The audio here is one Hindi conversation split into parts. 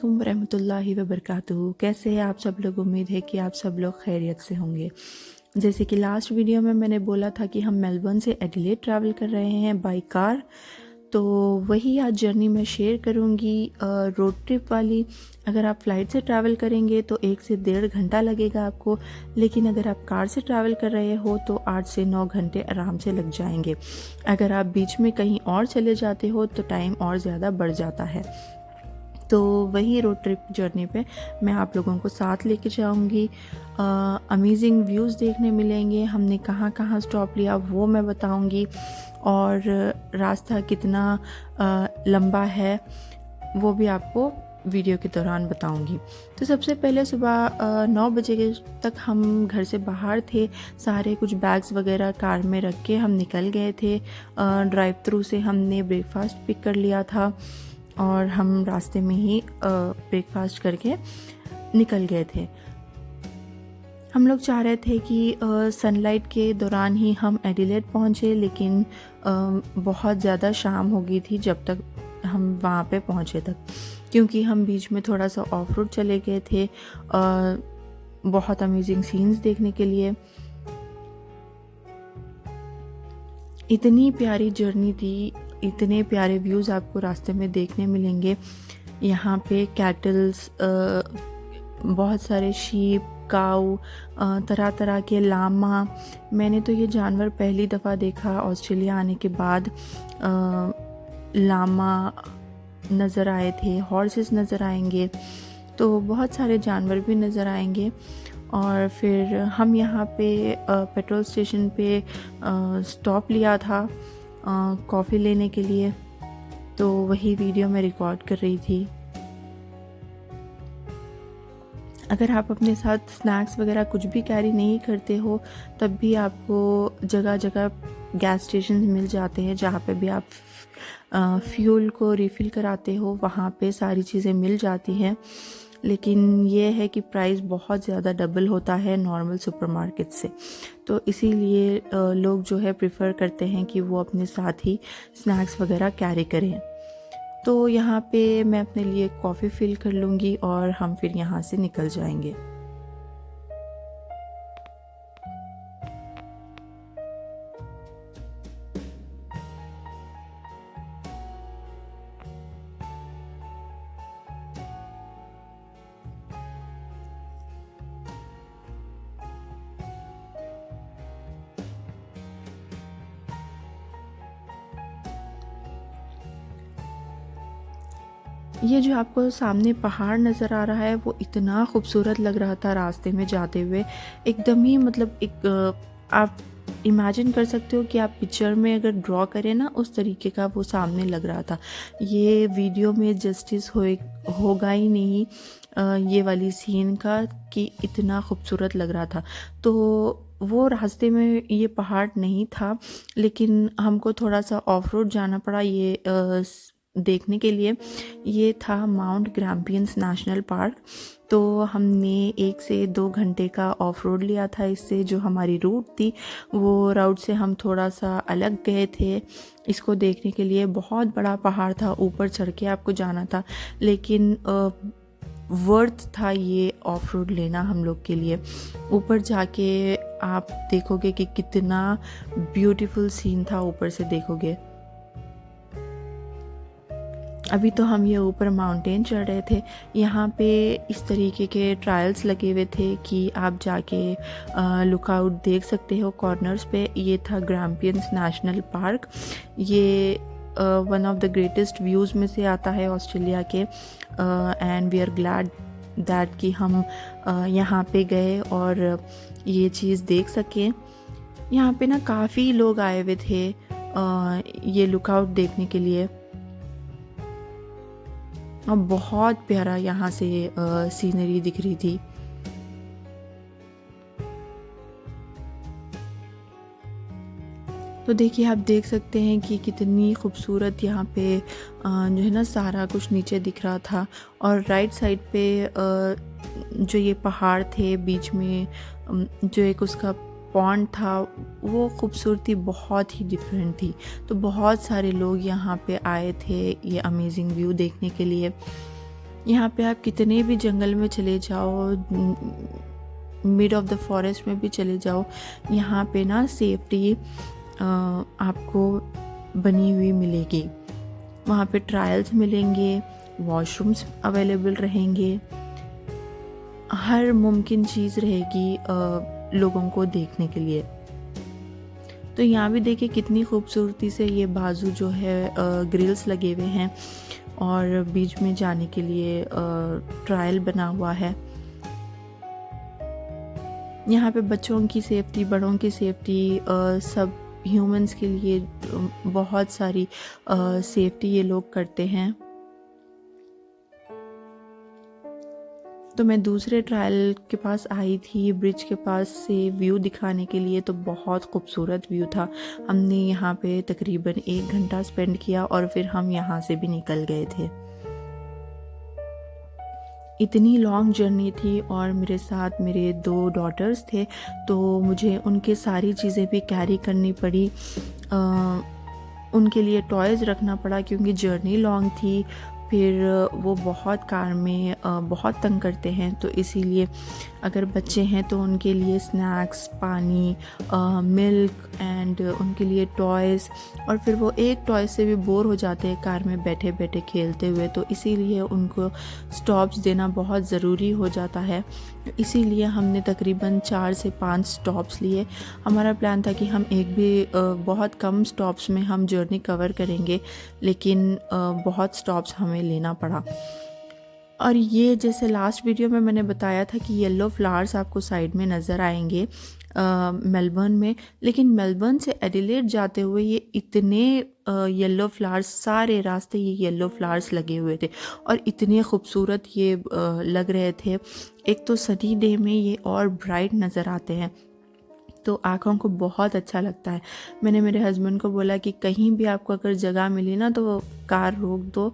अस्सलामुअलैकुम वरहमतुल्लाहि वबरकातुहू। कैसे हैं आप सब लोग? उम्मीद है कि आप सब लोग खैरियत से होंगे। जैसे कि लास्ट वीडियो में मैंने बोला था कि हम मेलबर्न से एडिलेड ट्रैवल कर रहे हैं बाय कार, तो वही आज जर्नी मैं शेयर करूंगी रोड ट्रिप वाली। अगर आप फ़्लाइट से ट्रैवल करेंगे तो 1 से 1.5 घंटा लगेगा आपको, लेकिन अगर आप कार से ट्रैवल कर रहे हो तो 8 से 9 घंटे आराम से लग जाएंगे। अगर आप बीच में कहीं और चले जाते हो तो टाइम और ज़्यादा बढ़ जाता है। तो वही रोड ट्रिप जर्नी पे मैं आप लोगों को साथ लेके जाऊंगी। अमेजिंग व्यूज़ देखने मिलेंगे, हमने कहाँ कहाँ स्टॉप लिया वो मैं बताऊंगी, और रास्ता कितना लंबा है वो भी आपको वीडियो के दौरान बताऊंगी। तो सबसे पहले सुबह 9 बजे तक हम घर से बाहर थे। सारे कुछ बैग्स वगैरह कार में रख के हम निकल गए थे। ड्राइव थ्रू से हमने ब्रेकफास्ट पिक कर लिया था और हम रास्ते में ही ब्रेकफास्ट करके निकल गए थे। हम लोग चाह रहे थे कि सनलाइट के दौरान ही हम एडिलेड पहुँचे, लेकिन बहुत ज़्यादा शाम हो गई थी जब तक हम वहाँ पे पहुँचे तक, क्योंकि हम बीच में थोड़ा सा ऑफ रोड चले गए थे बहुत अमेजिंग सीन्स देखने के लिए। इतनी प्यारी जर्नी थी, इतने प्यारे व्यूज़ आपको रास्ते में देखने मिलेंगे। यहाँ पे कैटल्स, बहुत सारे शीप, काऊ, तरह तरह के लामा। मैंने तो ये जानवर पहली दफ़ा देखा ऑस्ट्रेलिया आने के बाद। लामा नज़र आए थे, हॉर्सेस नज़र आएंगे, तो बहुत सारे जानवर भी नज़र आएंगे। और फिर हम यहाँ पे पेट्रोल स्टेशन पे स्टॉप लिया था कॉफ़ी लेने के लिए, तो वही वीडियो मैं रिकॉर्ड कर रही थी। अगर आप अपने साथ स्नैक्स वगैरह कुछ भी कैरी नहीं करते हो तब भी आपको जगह जगह गैस स्टेशन मिल जाते हैं, जहाँ पे भी आप फ्यूल को रिफ़िल कराते हो वहाँ पे सारी चीज़ें मिल जाती हैं। लेकिन ये है कि प्राइस बहुत ज़्यादा डबल होता है नॉर्मल सुपरमार्केट से, तो इसीलिए लोग जो है प्रेफर करते हैं कि वो अपने साथ ही स्नैक्स वगैरह कैरी करें। तो यहाँ पे मैं अपने लिए कॉफ़ी फिल कर लूँगी और हम फिर यहाँ से निकल जाएंगे। ये जो आपको सामने पहाड़ नज़र आ रहा है वो इतना खूबसूरत लग रहा था रास्ते में जाते हुए, एकदम ही मतलब एक आप इमेजिन कर सकते हो कि आप पिक्चर में अगर ड्रॉ करें ना उस तरीके का वो सामने लग रहा था। ये वीडियो में जस्टिस होगा ही नहीं ये वाली सीन का कि इतना खूबसूरत लग रहा था। तो वो रास्ते में ये पहाड़ नहीं था, लेकिन हमको थोड़ा सा ऑफ रोड जाना पड़ा ये देखने के लिए। ये था माउंट ग्रैम्पियंस नेशनल पार्क। तो हमने 1 से 2 घंटे का ऑफ रोड लिया था इससे। जो हमारी रूट थी वो राउट से हम थोड़ा सा अलग गए थे इसको देखने के लिए। बहुत बड़ा पहाड़ था, ऊपर चढ़ के आपको जाना था, लेकिन वर्थ था ये ऑफ रोड लेना हम लोग के लिए। ऊपर जाके आप देखोगे कि कितना ब्यूटीफुल सीन था, ऊपर से देखोगे। अभी तो हम ये ऊपर माउंटेन चढ़ रहे थे। यहाँ पे इस तरीके के ट्रायल्स लगे हुए थे कि आप जाके लुकआउट देख सकते हो कॉर्नर्स पे। ये था ग्रैम्पियंस नेशनल पार्क। ये one of the greatest views में से आता है ऑस्ट्रेलिया के, and we are glad that कि हम यहाँ पे गए और ये चीज़ देख सकें। यहाँ पे ना काफ़ी लोग आए हुए थे ये लुकआउट देखने के लिए। और बहुत प्यारा यहाँ से सीनरी दिख रही थी। तो देखिए आप देख सकते हैं कि कितनी खूबसूरत यहाँ पे जो है ना सारा कुछ नीचे दिख रहा था। और राइट साइड पे जो ये पहाड़ थे बीच में जो एक उसका पॉन्ड था, वो खूबसूरती बहुत ही डिफरेंट थी। तो बहुत सारे लोग यहाँ पे आए थे ये अमेजिंग व्यू देखने के लिए। यहाँ पे आप कितने भी जंगल में चले जाओ, मिड ऑफ द फॉरेस्ट में भी चले जाओ, यहाँ पे ना सेफ्टी आपको बनी हुई मिलेगी। वहाँ पे ट्रायल्स मिलेंगे, वॉशरूम्स अवेलेबल रहेंगे, हर मुमकिन चीज़ रहेगी लोगों को देखने के लिए। तो यहाँ भी देखिए कितनी खूबसूरती से ये बाजू जो है ग्रिल्स लगे हुए हैं और बीच में जाने के लिए ट्रायल बना हुआ है। यहाँ पे बच्चों की सेफ्टी, बड़ों की सेफ्टी, सब ह्यूमंस के लिए बहुत सारी सेफ्टी ये लोग करते हैं। तो मैं दूसरे ट्रायल के पास आई थी, ब्रिज के पास से व्यू दिखाने के लिए। तो बहुत खूबसूरत व्यू था। हमने यहाँ पे तकरीबन 1 घंटा स्पेंड किया और फिर हम यहाँ से भी निकल गए थे। इतनी लॉन्ग जर्नी थी और मेरे साथ मेरे 2 डॉटर्स थे, तो मुझे उनके सारी चीज़ें भी कैरी करनी पड़ी। उनके लिए टॉयज़ रखना पड़ा क्योंकि जर्नी लॉन्ग थी। फिर वो बहुत कार में बहुत तंग करते हैं, तो इसीलिए अगर बच्चे हैं तो उनके लिए स्नैक्स, पानी, मिल्क एंड उनके लिए टॉयज़, और फिर वो एक टॉय से भी बोर हो जाते हैं कार में बैठे बैठे खेलते हुए। तो इसीलिए उनको स्टॉप्स देना बहुत ज़रूरी हो जाता है। इसीलिए हमने तकरीबन 4 से 5 स्टॉप्स लिए। हमारा प्लान था कि हम एक भी बहुत कम स्टॉप्स में हम जर्नी कवर करेंगे, लेकिन बहुत स्टॉप्स हमें लेना पड़ा। और ये जैसे लास्ट वीडियो में मैंने बताया था कि येलो फ्लावर्स आपको साइड में नज़र आएंगे मेलबर्न में, लेकिन मेलबर्न से एडिलेड जाते हुए ये इतने येलो फ्लावर्स, सारे रास्ते ये येलो फ्लावर्स लगे हुए थे और इतने खूबसूरत ये लग रहे थे। एक तो सनी डे में ये और ब्राइट नज़र आते हैं, तो आँखों को बहुत अच्छा लगता है। मैंने मेरे हस्बैंड को बोला कि कहीं भी आपको अगर जगह मिली ना तो कार रोक दो,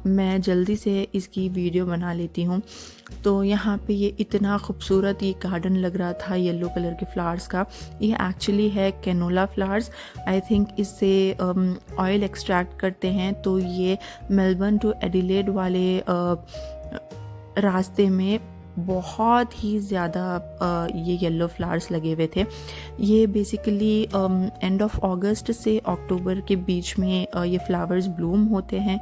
मैं जल्दी से इसकी वीडियो बना लेती हूँ। तो यहाँ पे ये इतना खूबसूरत ये गार्डन लग रहा था येलो कलर के फ्लावर्स का। ये एक्चुअली है कैनोला फ्लावर्स। आई थिंक इससे ऑयल एक्सट्रैक्ट करते हैं। तो ये मेलबर्न टू एडिलेड वाले रास्ते में बहुत ही ज़्यादा ये येलो फ्लावर्स लगे हुए थे। ये बेसिकली एंड ऑफ अगस्त से अक्टूबर के बीच में ये फ्लावर्स ब्लूम होते हैं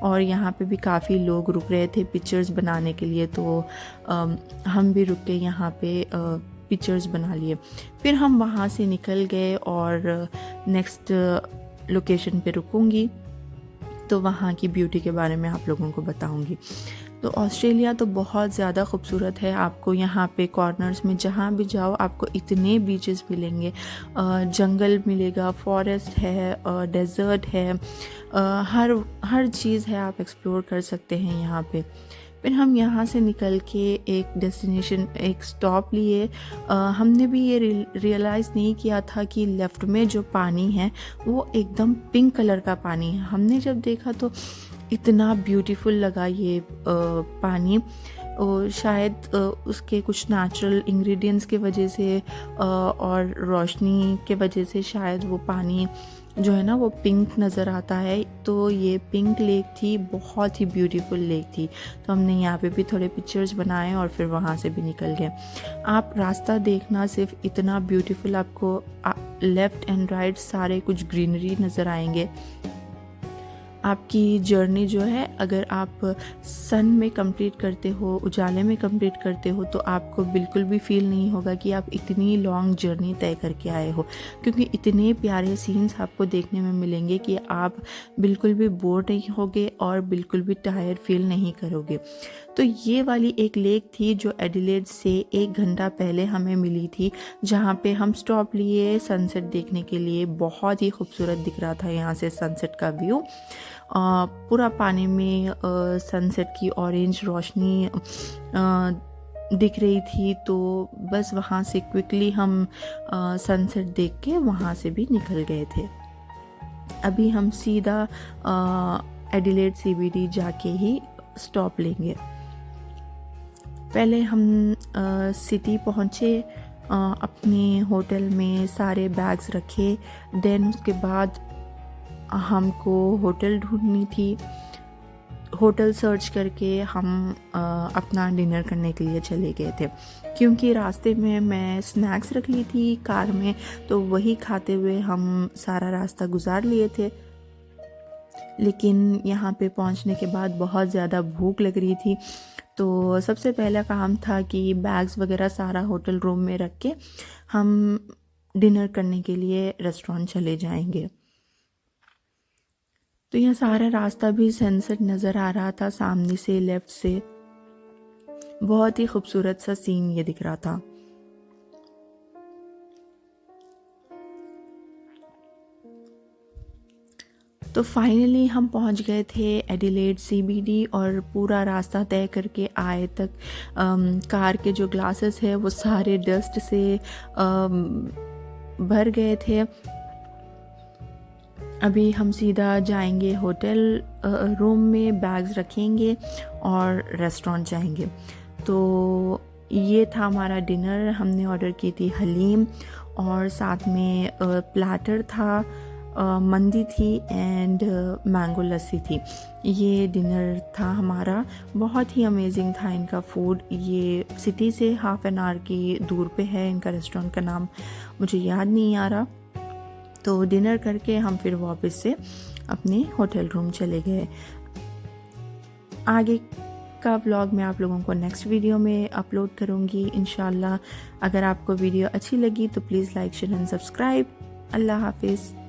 और यहाँ पे भी काफ़ी लोग रुक रहे थे पिक्चर्स बनाने के लिए। तो हम भी रुक के यहाँ पे पिक्चर्स बना लिए। फिर हम वहाँ से निकल गए और नेक्स्ट लोकेशन पे रुकूंगी, तो वहाँ की ब्यूटी के बारे में आप लोगों को बताऊंगी। तो ऑस्ट्रेलिया तो बहुत ज़्यादा खूबसूरत है। आपको यहाँ पे कॉर्नर्स में जहाँ भी जाओ आपको इतने बीचेस मिलेंगे, जंगल मिलेगा, फॉरेस्ट है, डेजर्ट है, हर चीज़ है, आप एक्सप्लोर कर सकते हैं यहाँ पे। फिर हम यहाँ से निकल के एक डेस्टिनेशन, एक स्टॉप लिए। हमने भी ये रियलाइज़ नहीं किया था कि लेफ़्ट में जो पानी है वो एकदम पिंक कलर का पानी है। हमने जब देखा तो इतना ब्यूटीफुल लगा ये पानी। शायद उसके कुछ नेचुरल इंग्रेडिएंट्स के वजह से और रोशनी के वजह से शायद वो पानी जो है ना वो पिंक नज़र आता है। तो ये पिंक लेक थी, बहुत ही ब्यूटीफुल लेक थी। तो हमने यहाँ पे भी थोड़े पिक्चर्स बनाए और फिर वहाँ से भी निकल गए। आप रास्ता देखना, सिर्फ इतना ब्यूटीफुल, आपको लेफ़्ट एंड राइट सारे कुछ ग्रीनरी नज़र आएंगे। आपकी जर्नी जो है अगर आप सन में कंप्लीट करते हो, उजाले में कंप्लीट करते हो, तो आपको बिल्कुल भी फील नहीं होगा कि आप इतनी लॉन्ग जर्नी तय करके आए हो, क्योंकि इतने प्यारे सीन्स आपको देखने में मिलेंगे कि आप बिल्कुल भी बोर नहीं होगे और बिल्कुल भी टायर्ड फील नहीं करोगे। तो ये वाली एक लेक थी जो एडिलेड से 1 घंटा पहले हमें मिली थी, जहाँ पे हम स्टॉप लिए सनसेट देखने के लिए। बहुत ही खूबसूरत दिख रहा था यहाँ से सनसेट का व्यू। पूरा पानी में सनसेट की ऑरेंज रोशनी दिख रही थी। तो बस वहाँ से क्विकली हम सनसेट देख के वहाँ से भी निकल गए थे। अभी हम सीधा एडिलेड CBD जाके ही स्टॉप लेंगे। पहले हम सिटी पहुँचे, अपने होटल में सारे बैग्स रखे। देन उसके बाद हमको होटल ढूंढनी थी। होटल सर्च करके हम अपना डिनर करने के लिए चले गए थे, क्योंकि रास्ते में मैं स्नैक्स रख ली थी कार में, तो वही खाते हुए हम सारा रास्ता गुजार लिए थे। लेकिन यहाँ पे पहुँचने के बाद बहुत ज़्यादा भूख लग रही थी, तो सबसे पहला काम था कि बैग्स वगैरह सारा होटल रूम में रख के हम डिनर करने के लिए रेस्टोरेंट चले जाएंगे। तो यह सारा रास्ता भी सनसेट नज़र आ रहा था सामने से, लेफ़्ट से। बहुत ही खूबसूरत सा सीन ये दिख रहा था। तो फाइनली हम पहुंच गए थे एडिलेड CBD, और पूरा रास्ता तय करके आए तक कार के जो ग्लासेस है वो सारे डस्ट से भर गए थे। अभी हम सीधा जाएंगे होटल रूम में, बैग्स रखेंगे और रेस्टोरेंट जाएंगे। तो ये था हमारा डिनर। हमने ऑर्डर की थी हलीम, और साथ में प्लाटर था, मंदी थी एंड मैंगो लस्सी थी। ये डिनर था हमारा। बहुत ही अमेजिंग था इनका फूड। ये सिटी से हाफ एन आवर की दूर पे है। इनका रेस्टोरेंट का नाम मुझे याद नहीं आ रहा। तो डिनर करके हम फिर वापस से अपने होटल रूम चले गए। आगे का व्लॉग मैं आप लोगों को नेक्स्ट वीडियो में अपलोड करूँगी इंशाल्लाह। अगर आपको वीडियो अच्छी लगी तो please like, share and subscribe. अल्लाह हाफिज़।